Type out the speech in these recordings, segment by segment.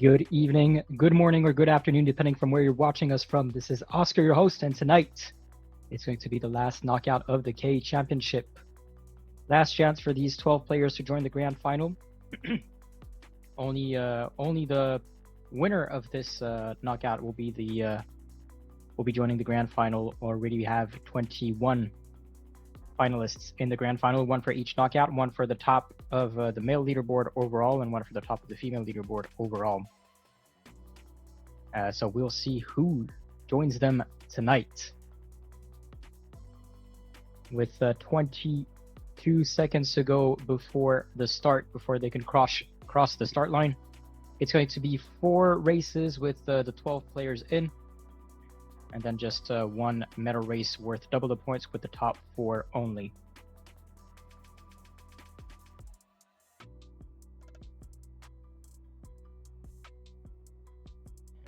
Good evening, good morning, or good afternoon, depending from where you're watching us from. This is Oscar, your host, and tonight it's going to be the last knockout of the K Championship. Last chance for these 12 players to join the grand final. Only the winner of this knockout will be joining the grand final. Already we have 21 finalists in the grand final, one for each knockout, one for the top of the male leaderboard overall, and one for the top of the female leaderboard overall. So we'll see who joins them tonight. With 22 seconds to go before they can cross the start line. It's going to be 4 races with the 12 players in, and then just one medal race worth double the points with the top 4 only.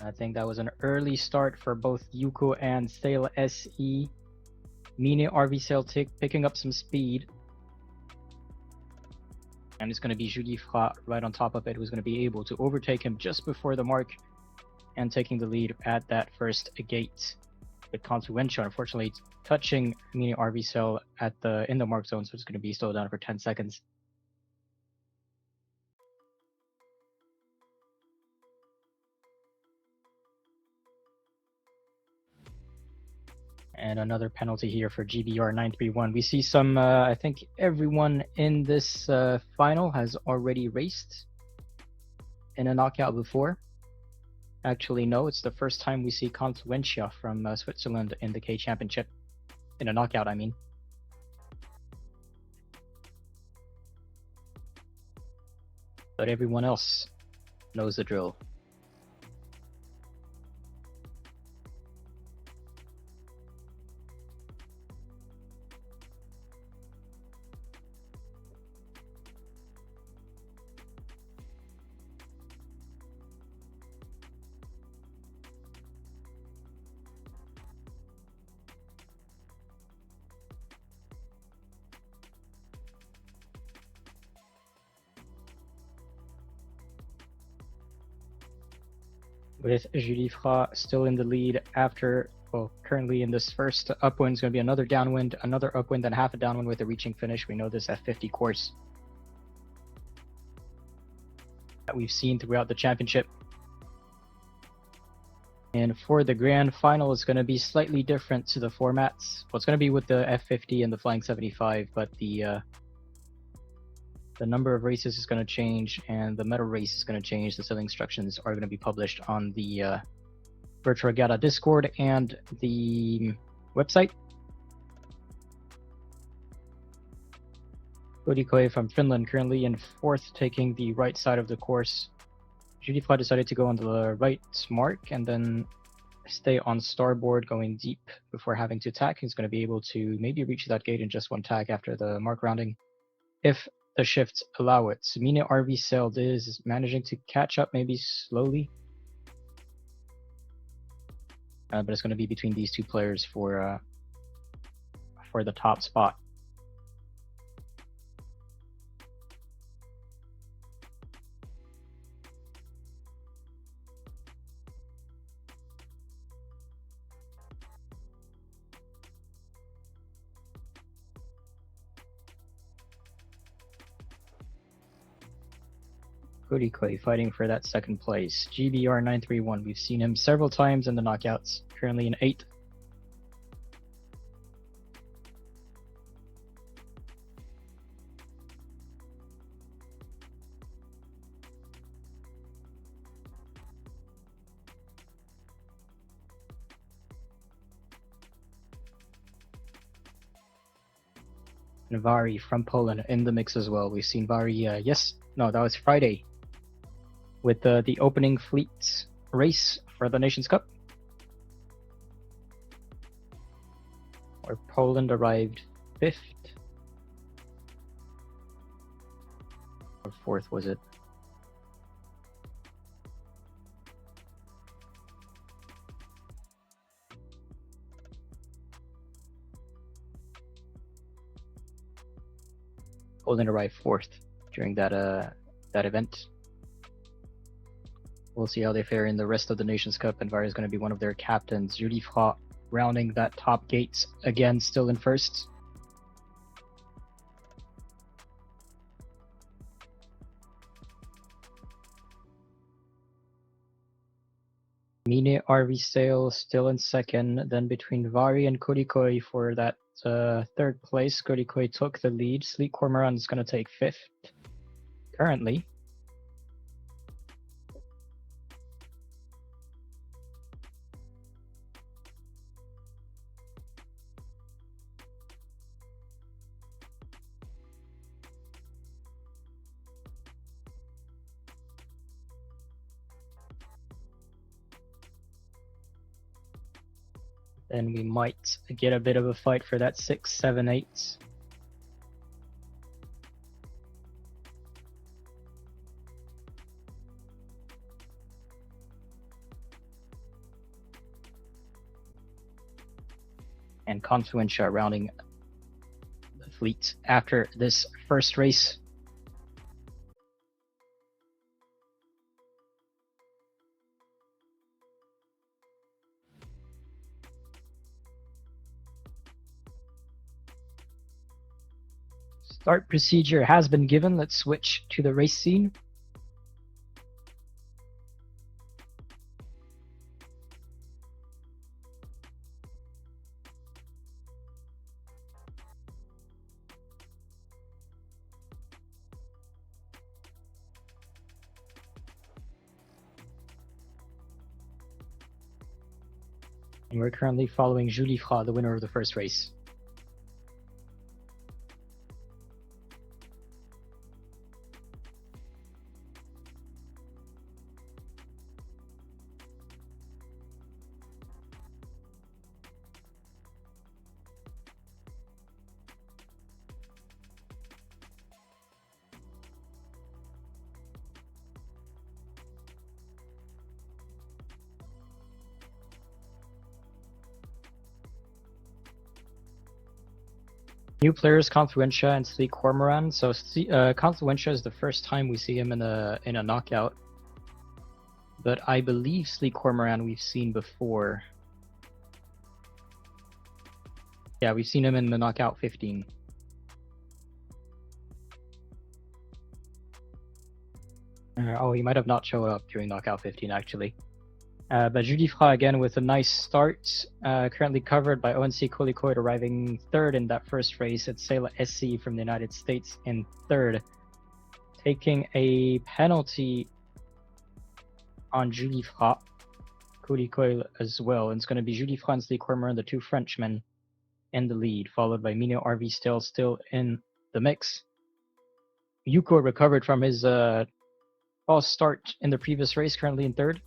I think that was an early start for both Yuko and Sail SE. Mine RV Sail picking up some speed. And it's going to be Julie Fra right on top of it, who's going to be able to overtake him just before the mark and taking the lead at that first gate. With Confluential, unfortunately, touching Mine RV Sail in the mark zone, so it's going to be slowed down for 10 seconds. And another penalty here for GBR 931. We see some, I think everyone in this final has already raced in a knockout before. Actually, no, it's the first time we see Confluencia from Switzerland in the K Championship. In a knockout, I mean. But everyone else knows the drill. With Julie Fra still in the lead after, currently in this first upwind is going to be another downwind, another upwind, then half a downwind with a reaching finish. We know this F50 course that we've seen throughout the championship. And for the grand final, it's going to be slightly different to the formats. Well, it's going to be with the F50 and the Flying 75, but the number of races is going to change, and the medal race is going to change. The sailing instructions are going to be published on the Virtual Regatta Discord and the website. Kodikoi from Finland currently in 4th, taking the right side of the course. Judifla decided to go on the right mark and then stay on starboard, going deep before having to tack. He's going to be able to maybe reach that gate in just one tack after the mark rounding, if the shifts allow it. Mine RV Sail is managing to catch up, maybe slowly. But it's going to be between these two players for the top spot. Kodikoi fighting for that second place. GBR 931. We've seen him several times in the knockouts. Currently in 8th. And Vari from Poland in the mix as well. We've seen Vari, that was Friday, with the opening fleet race for the Nations Cup, where Poland arrived 5th. Or 4th, was it? Poland arrived 4th during that event. We'll see how they fare in the rest of the Nations Cup, and Varia is going to be one of their captains. Julie Fra rounding that top gate again, still in first. Mine Arvisail still in second, then between Vari and Kurikoi for that third place. Kurikoi took the lead. Sleek Cormoran is going to take fifth currently. Then we might get a bit of a fight for that 6, 7, 8. And Confluentia rounding the fleet after this first race. Start procedure has been given. Let's switch to the race scene. And we're currently following Julie Fra, the winner of the first race. New players, Confluentia and Sleek Cormoran. So Confluentia is the first time we see him in a knockout, but I believe Sleek Cormoran we've seen before. Yeah, we've seen him in the knockout 15. Oh, he might have not showed up during knockout 15 actually. But Julie Fra again with a nice start, currently covered by ONC Kolikoid, arriving third in that first race. It's Sayla SC from the United States in third, taking a penalty on Julie Fra, Kolikoid as well. And it's going to be Julie Fra and Sleek Cormoran, the two Frenchmen, in the lead, followed by Mino RV still in the mix. Yuko recovered from his false start in the previous race, currently in third.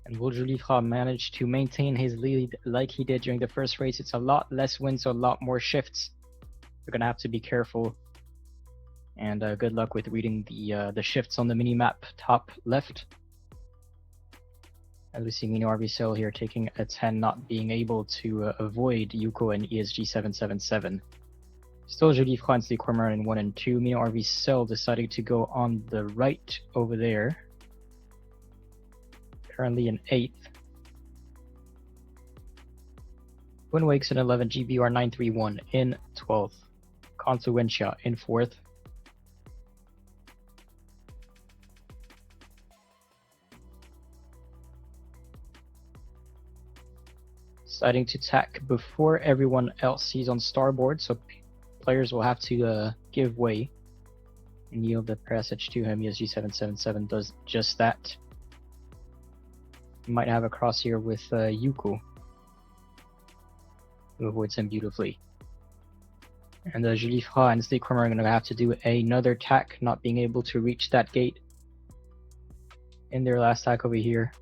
And will Julie Fra manage to maintain his lead like he did during the first race? It's a lot less winds, so a lot more shifts. We're going to have to be careful. And good luck with reading the shifts on the mini-map top left. As we see Mino Arvisail here taking a 10, not being able to avoid Yuko and ESG 777. Still Julie Fra and Sleek Cormoran in 1 and 2. Mino Arvisail deciding to go on the right over there. Currently in 8th. Twin Wakes in 11, GBR 931 in 12th. Confluentia in 4th. Deciding to tack before everyone else. He's on starboard, so players will have to give way and yield the passage to him. ESG 777 does just that. Might have a cross here with Yuko, who avoids him beautifully. And Julie Fra and Sleek Cormoran are going to have to do another tack, not being able to reach that gate in their last tack over here.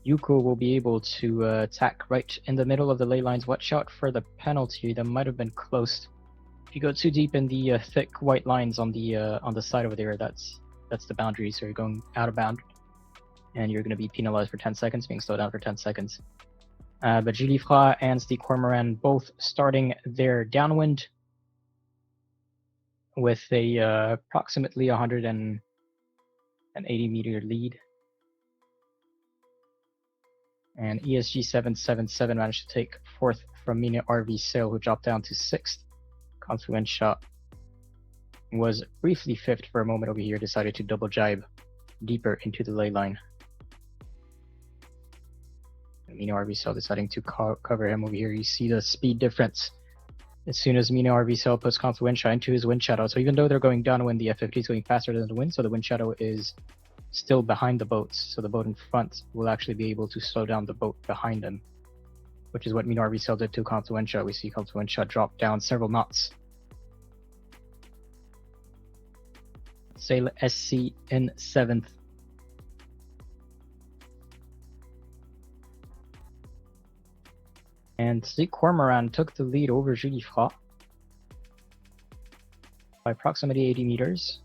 Yuko will be able to tack right in the middle of the ley lines. Watch out for the penalty. That might have been close. If you go too deep in the thick white lines on the side over there, that's the boundary. So you're going out of bound. And you're going to be penalized for 10 seconds, being slowed down for 10 seconds. But Julie Fra and Steve Cormoran both starting their downwind with a approximately 180 meter lead. And ESG 777 managed to take fourth from Mina RV Sail, who dropped down to sixth. Confluentia was briefly fifth for a moment over here, decided to double jibe deeper into the ley line. Mina RV Sail deciding to cover him over here. You see the speed difference as soon as Mina RV Sail puts Confluentia into his wind shadow. So even though they're going downwind, the F50 is going faster than the wind, so the wind shadow is still behind the boats. So the boat in front will actually be able to slow down the boat behind them, which is what Mina RV Sail did to Confluentia. We see Confluentia drop down several knots. Sail SC in seventh. And Steve Cormoran took the lead over Julie Fra by approximately 80 meters.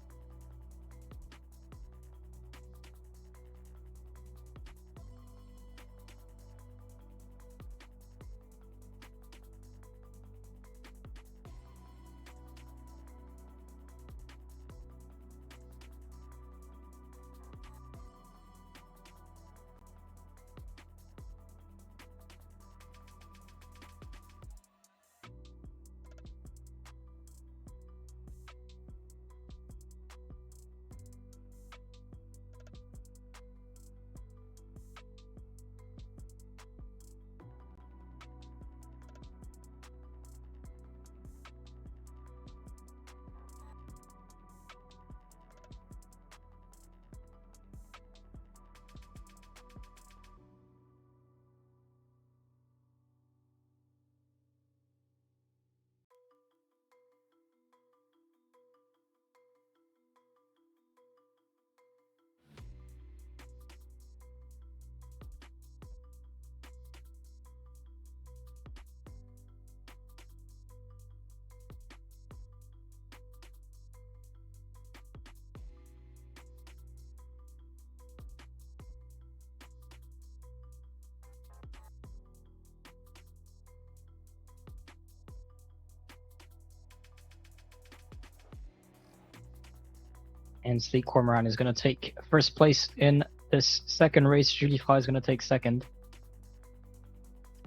And Steve Cormoran is going to take first place in this second race. Julie Fra is going to take second.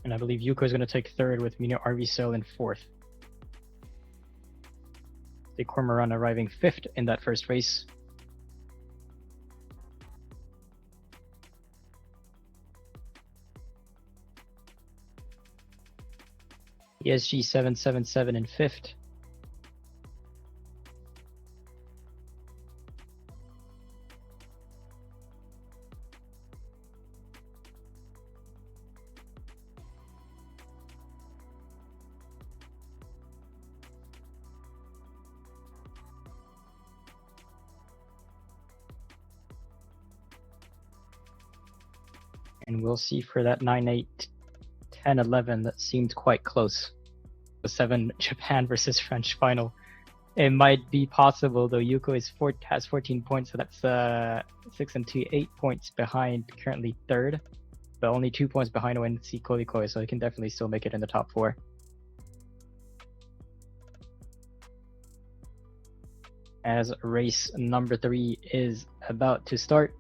And I believe Yuko is going to take third, with Mina RV Sail in fourth. Steve Cormoran arriving fifth in that first race. ESG 777 in fifth. And we'll see for that 9-8, 10-11 that seemed quite close. The 7 Japan versus French final. It might be possible, though. Yuko has 14 points, so that's 6 and 2, 8 points behind currently third, but only 2 points behind ONC Kolikoi, so he can definitely still make it in the top 4. As race number 3 is about to start.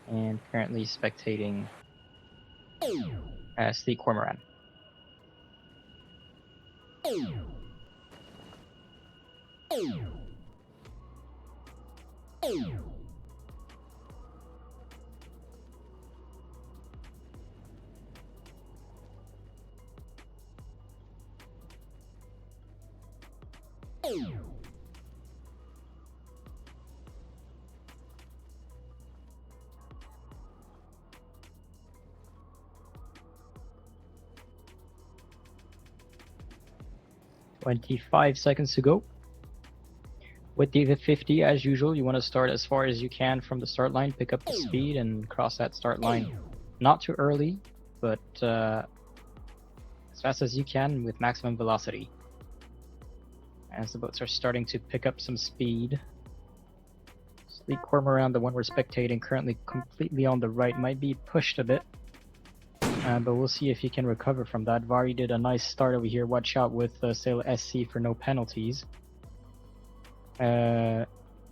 And currently spectating Steve Cormoran. "25 seconds to go." With the 50, as usual, you want to start as far as you can from the start line, pick up the speed, and cross that start line. Not too early, but as fast as you can with maximum velocity. As the boats are starting to pick up some speed. Sleek Cormorant, the one we're spectating, currently completely on the right, might be pushed a bit. But we'll see if he can recover from that. Vari did a nice start over here. Watch out with Sailor SC for no penalties. And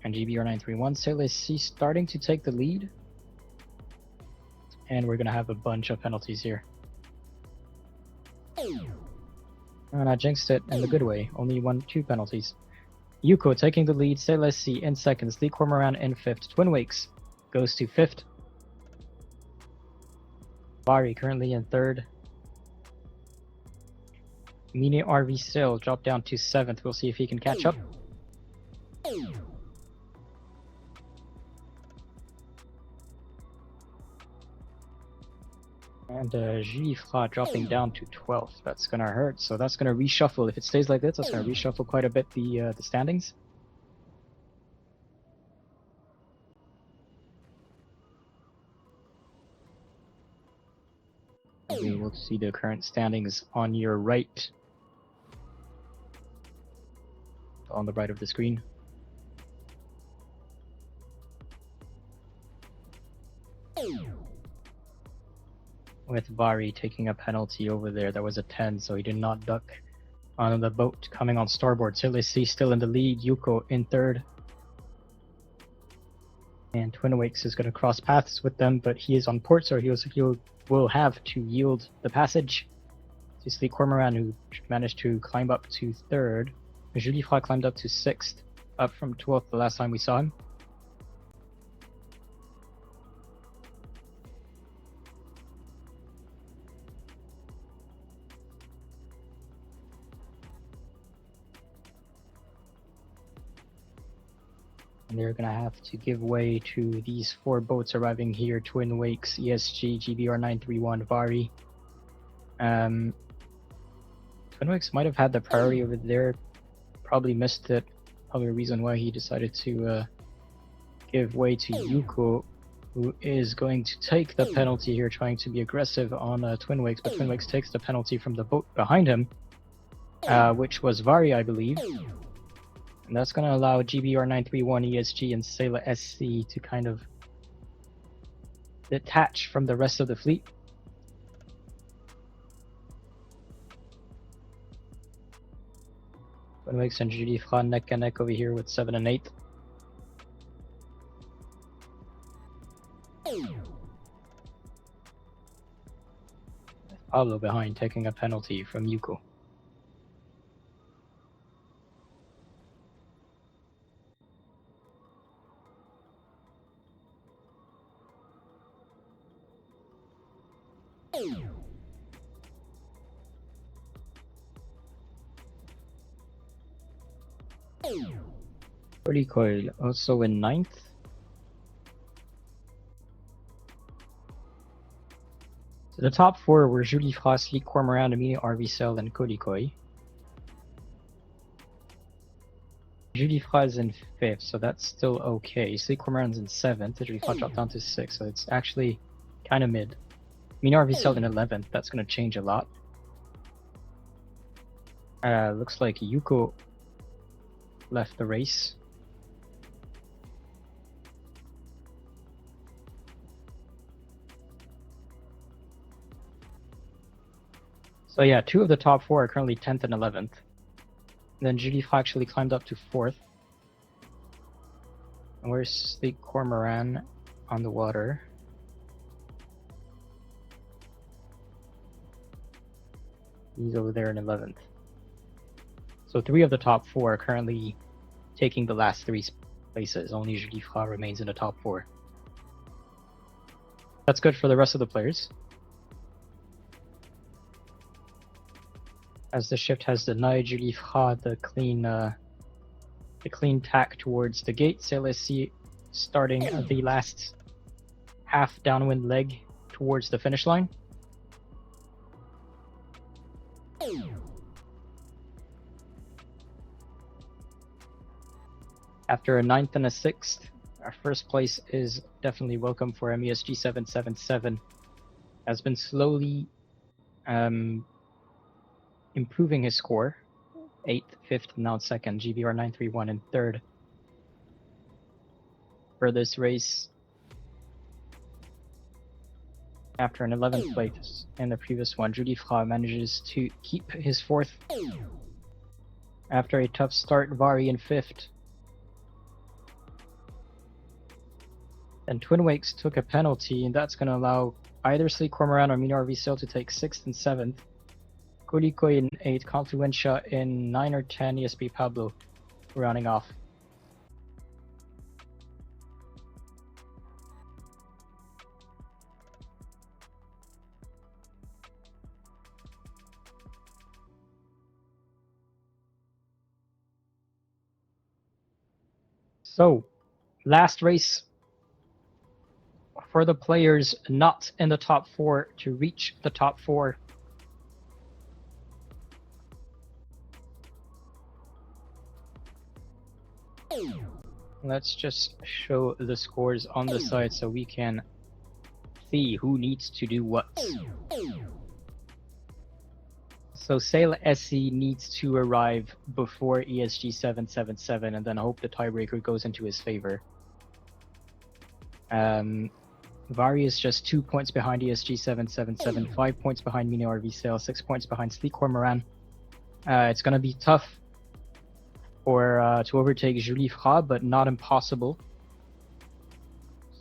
GBR931. Sailor SC starting to take the lead. And we're going to have a bunch of penalties here. And I jinxed it in the good way. Only 2 penalties. Yuko taking the lead. Sailor SC in second. Sleek Cormorant in fifth. Twin Wakes goes to fifth. Vari currently in third. Mini RV Sail dropped down to seventh. We'll see if he can catch up. And Gifra dropping down to 12th. That's gonna hurt. So that's gonna reshuffle. If it stays like this, that's gonna reshuffle quite a bit the standings. We will see the current standings on your right. On the right of the screen. With Vari taking a penalty over there. That was a 10, so he did not duck on the boat coming on starboard. Sailor C still in the lead. Yuko in third. And Twin Wakes is going to cross paths with them, but he is on port, so he will have to yield the passage to Sleek Cormorant, who managed to climb up to third. Julifra climbed up to sixth, up from 12th the last time we saw him. And they're going to have to give way to these 4 boats arriving here. Twin Wakes, ESG, GBR931, Vari. Twin Wakes might have had the priority over there. Probably missed it. Probably a reason why he decided to give way to Yuko, who is going to take the penalty here, trying to be aggressive on Twin Wakes. But Twin Wakes takes the penalty from the boat behind him, which was Vari, I believe. And that's going to allow GBR931, ESG, and Sailor SC to kind of detach from the rest of the fleet. Twin Wakes and Julifra neck and neck over here with 7 and 8. Pablo behind, taking a penalty from Yuko. Pretty coil also in 9th. So the top 4 were Julifra, Sleek Cormorant, Mini RV Sail, and Kodikoi. Julifra is in 5th, so that's still okay. Sleek Cormorant's in 7th. Julifra dropped down to 6th, so it's actually kind of mid. Mini RV Sail in 11th. That's going to change a lot. Looks like Yuko left the race. So yeah, 2 of the top 4 are currently 10th and 11th. And then Julifra actually climbed up to 4th. And where's Sleek Cormorant on the water? He's over there in 11th. So 3 of the top 4 are currently taking the last 3 places. Only Julifra remains in the top 4. That's good for the rest of the players, as the shift has denied Julifra the clean tack towards the gate. Sailor C starting the last half downwind leg towards the finish line. After a 9th and a 6th, our first place is definitely welcome for MESG 777. Has been slowly improving his score. 8th, 5th, now 2nd. GBR 931 in 3rd. For this race, after an 11th place in the previous one, Julie Fra manages to keep his 4th. After a tough start, Vari in 5th. And Twin Wakes took a penalty, and that's going to allow either Sleek Cormoran or Mino RV Sail to take 6th and 7th. Kolikoi in 8th, Confluencia in 9 or 10, ESP Pablo rounding off. So, last race for the players not in the top 4 to reach the top 4. Let's just show the scores on the side so we can see who needs to do what. So Sail SC needs to arrive before ESG 777 and then hope the tiebreaker goes into his favor. Vari is just 2 points behind ESG 777, 5 points behind Mino RV Sail, 6 points behind Sleek Cormoran. It's going to be tough to overtake Julie Fra, but not impossible.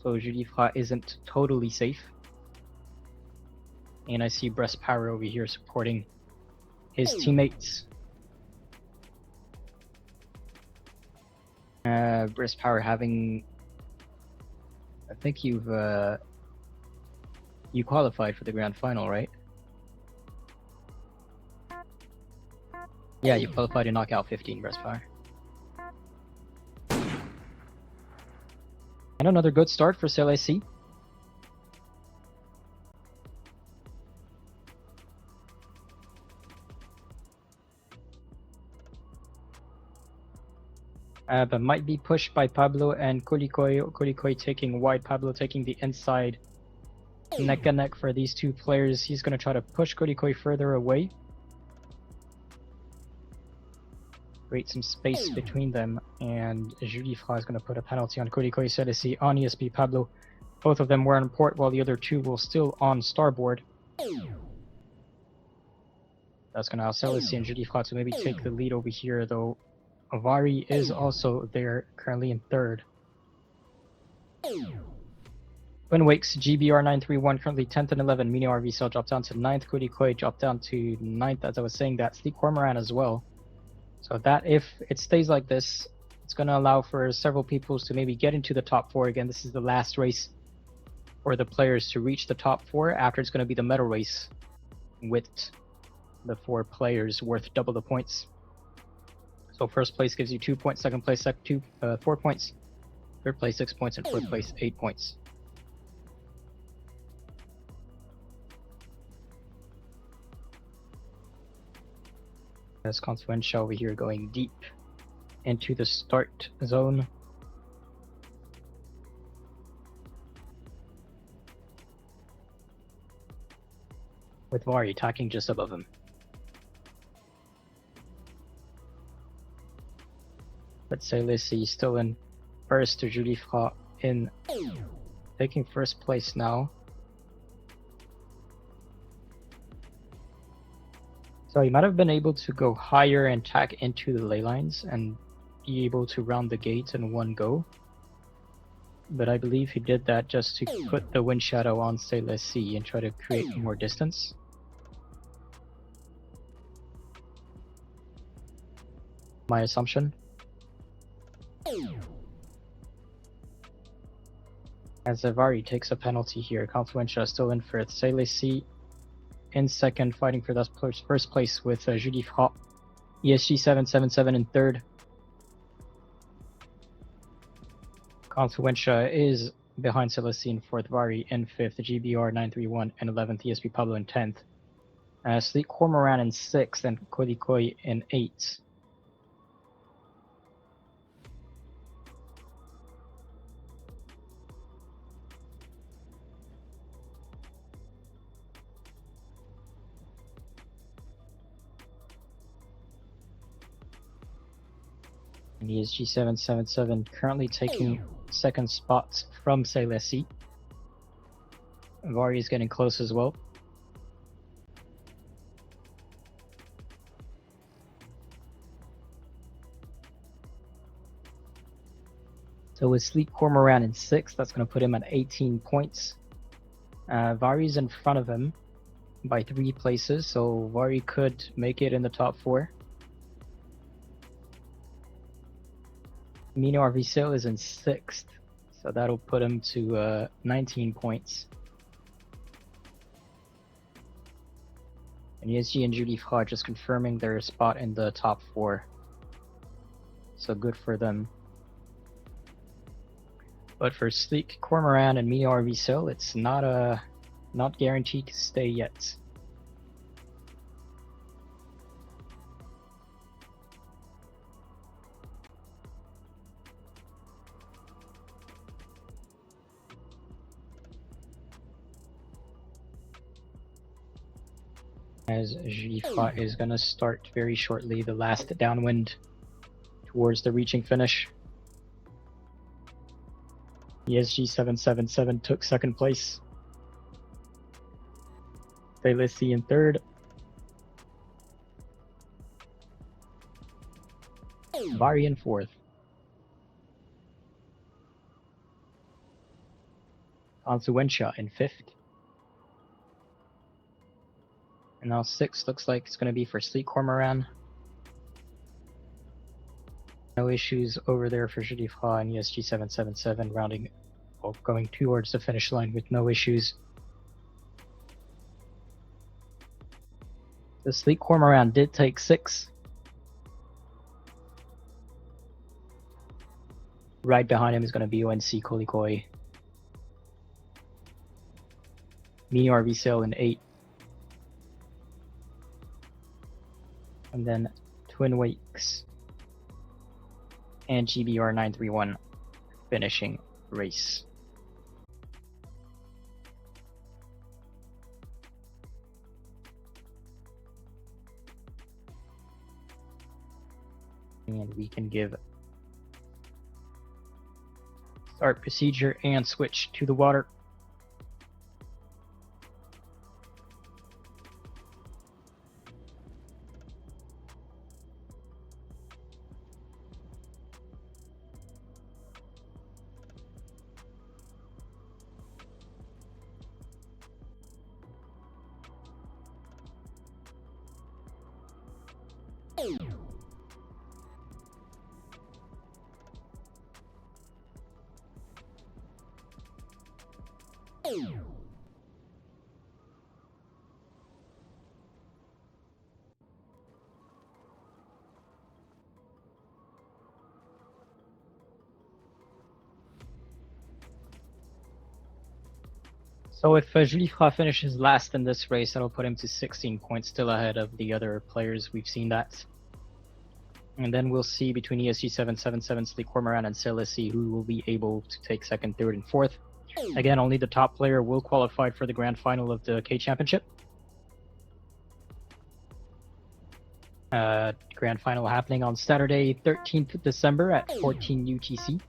So Julie Fra isn't totally safe. And I see Breast Power over here supporting his teammates. Breast Power having... I think you qualified for the grand final, right? Yeah, you qualified in knockout 15, Breast Power. And another good start for Sail SC. But might be pushed by Pablo and Kolikoi. Kolikoi taking wide, Pablo taking the inside. Neck and neck for these two players. He's going to try to push Kolikoi further away. Create some space between them. And Julie Fra is going to put a penalty on Kolikoi, Celesi, on ESP Pablo. Both of them were on port while the other two will still on starboard. That's going to allow Celesi and Julie Fra to maybe take the lead over here, though. Vari is also there, currently in 3rd. Twin Wakes, GBR 931, currently 10th and 11. Mino RV Sail dropped down to 9th. Kolikoi dropped down to 9th, as I was saying that. Sleek Cormoran as well. So that if it stays like this, it's going to allow for several people to maybe get into the top 4 again. This is the last race for the players to reach the top 4. After, it's going to be the medal race with the 4 players worth double the points. So first place gives you 2 points, second place 4 points, third place 6 points, and fourth place 8 points. As Confluencia over here going deep into the start zone. With Vari attacking just above him. Let's say Lissy still in first to Julie Fra in taking first place now. So he might have been able to go higher and tack into the ley lines and be able to round the gate in one go. But I believe he did that just to put the wind shadow on Say Lessee and try to create more distance. My assumption. As Zavari takes a penalty here, Confluencia is still in first. Celesi in second, fighting for that first place with Julie Fra. ESG 777 in third. Confluencia is behind Celesi in fourth, Vari in fifth, GBR 931 in 11th, ESP Pablo in 10th. Sleek Cormoran in sixth, and Kolikoi in eighth. And ESG 777 currently taking second spot from Celesi. Vari is getting close as well. So with Sleek Cormoran in 6th, that's going to put him at 18 points. Vari's in front of him by 3 places, so Vari could make it in the top 4. Mino Arvisil is in 6th, so that'll put him to 19 points. And ESG and Judy Fra just confirming their spot in the top 4. So good for them. But for Sleek Cormoran and Mino Arvisil, it's not guaranteed to stay yet. As Jifa is going to start very shortly, the last downwind towards the reaching finish. ESG 777 took second place. Celesi in 3rd. Vari in 4th. Consuencia in 5th. And now 6th looks like it's going to be for Sleek Cormoran. No issues over there for Judifra and ESG 777 going towards the finish line with no issues. The Sleek Cormoran did take 6. Right behind him is going to be ONC Kolikoi. Mino Arvisil in 8. And then Twin Wakes and GBR 931 finishing race. And we can give start procedure and switch to the water. So if Julifra finishes last in this race, that'll put him to 16 points, still ahead of the other players. We've seen that. And then we'll see between ESG 777, Sleek Cormoran, and Celesi who will be able to take 2nd, 3rd, and 4th. Again, only the top player will qualify for the grand final of the K Championship. Grand final happening on Saturday, 13th December at 14 UTC.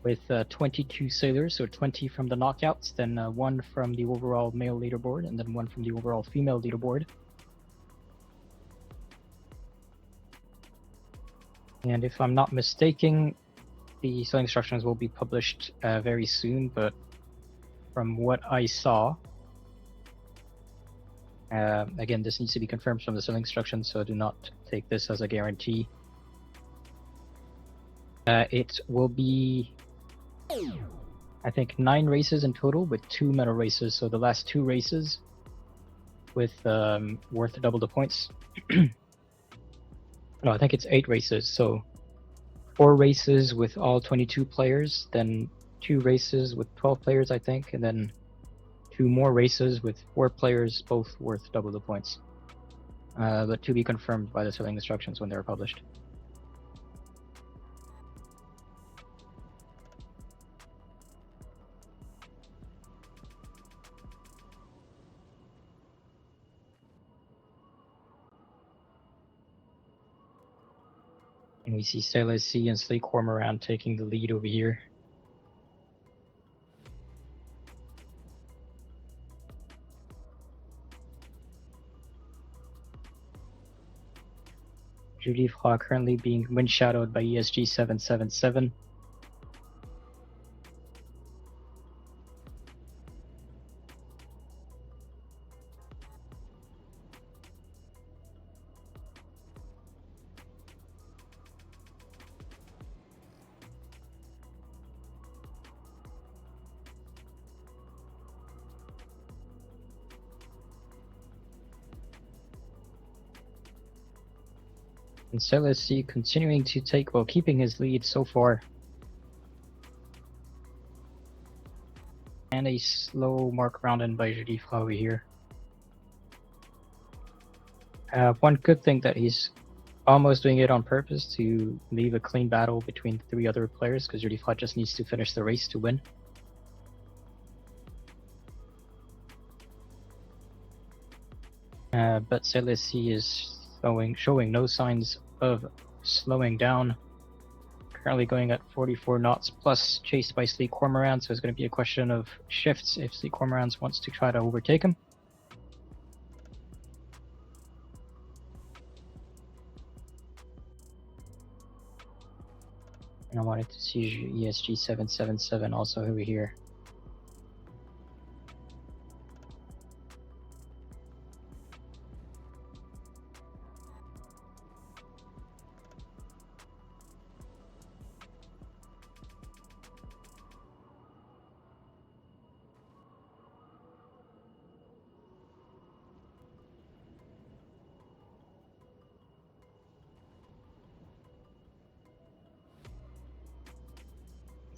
With 22 sailors, so 20 from the knockouts, then 1 from the overall male leaderboard, and then 1 from the overall female leaderboard. And if I'm not mistaken, the sailing instructions will be published very soon, but from what I saw, again, this needs to be confirmed from the sailing instructions, so do not take this as a guarantee. It will be, I think, 9 races in total with 2 medal races, so the last 2 races with worth double the points. No, I think it's 8 races, so 4 races with all 22 players, then 2 races with 12 players, I think, and then 2 more races with 4 players, both worth double the points. But to be confirmed by the sailing instructions when they're published. And we see Sailor C and Sleek Cormorant taking the lead over here. Judy Froid currently being wind shadowed by ESG 777. And Sailor C continuing to take, well, keeping his lead so far. And a slow mark round in by Judy Froid over here. One good thing that he's almost doing it on purpose to leave a clean battle between 3 other players, because Judy Froid just needs to finish the race to win. But Sailor C is showing no signs of slowing down. Currently going at 44 knots plus, chased by Sleek Cormorant, so it's going to be a question of shifts if Sleek Cormorant wants to try to overtake him. And I wanted to see ESG 777 also over here.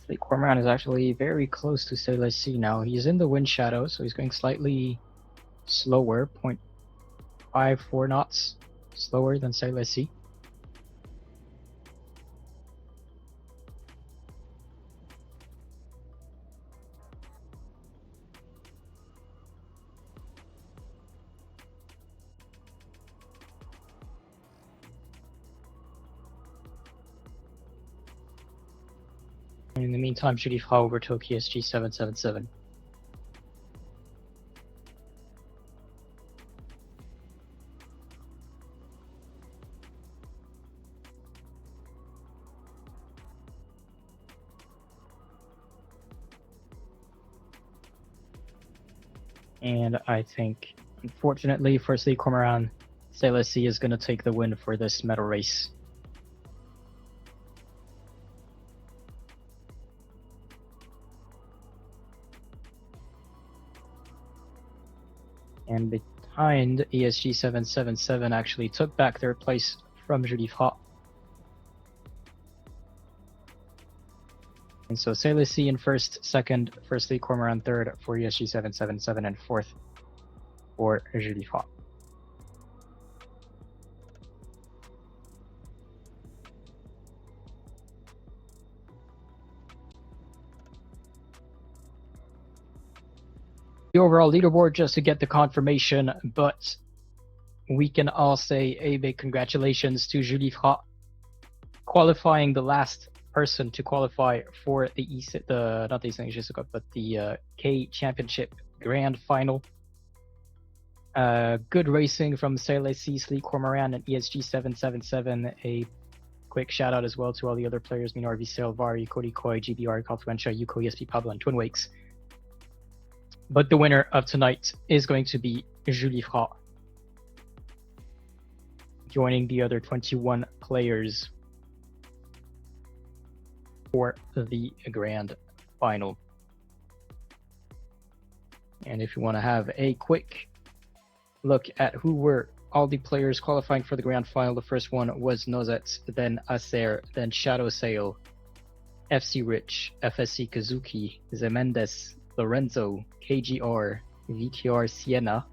Sleek Cormorant is actually very close to Sailor C now. He's in the wind shadow, so he's going slightly slower, 0.54 knots slower than Sailor C. In the meantime, Judy Froid overtook ESG 777. And I think, unfortunately for Sleek Cormorant, Sailor C is going to take the win for this medal race. And behind, ESG 777 actually took back their place from Judy Froid. And so Sailor C in first, second for Sleek Cormorant, third for ESG 777, and fourth for Judy Froid. The overall leaderboard just to get the confirmation, but we can all say a big congratulations to Judy Froid, qualifying the last person to qualify for the not the East Asia Cup, but the K Championship Grand Final. Good racing from Sailor C, Sleek Cormorant, and ESG 777. A quick shout out as well to all the other players: Minarvi, Selvari, Cody Koi, GBR, Kaltuensha, Yuko, ESP Pablo, and Twin Wakes. But the winner of tonight is going to be Judy Froid, joining the other 21 players for the grand final. And if you want to have a quick look at who were all the players qualifying for the grand final, the first one was Nozet, then Acer, then Shadow Sail, FC Rich, FSC Kazuki, Zemendes, Lorenzo, KGR, VTR Siena,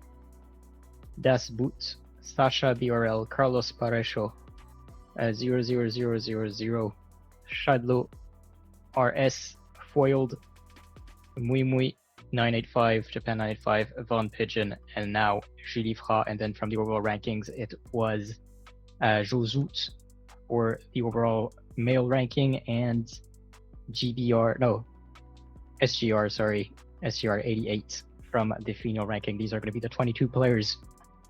Das Boot, Sasha BRL, Carlos Parejo, 00000, Shadlo RS, Foiled, Mui 985, Japan 985, Von Pigeon, and now Judy Froid. And then from the overall rankings, it was Josut, for the overall male ranking, and SGR 88 from the female ranking. These are going to be the 22 players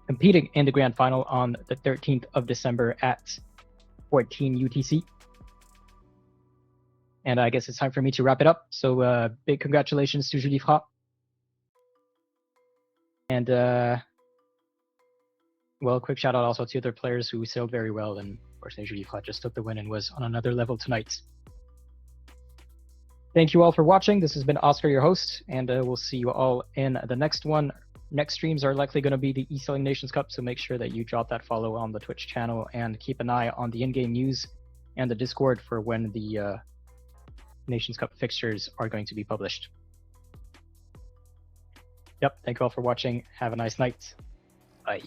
competing in the grand final on the 13th of December at 14 UTC. And I guess it's time for me to wrap it up. So big congratulations to Julie Fra. And well, quick shout out also to other players who sailed very well. And unfortunately, Julie Fra just took the win and was on another level tonight. Thank you all for watching. This has been Oscar, your host, and we'll see you all in the next one. Next streams are likely going to be the eSailing Nations Cup, so make sure that you drop that follow on the Twitch channel and keep an eye on the in-game news and the Discord for when the Nations Cup fixtures are going to be published. Yep, thank you all for watching. Have a nice night. Bye.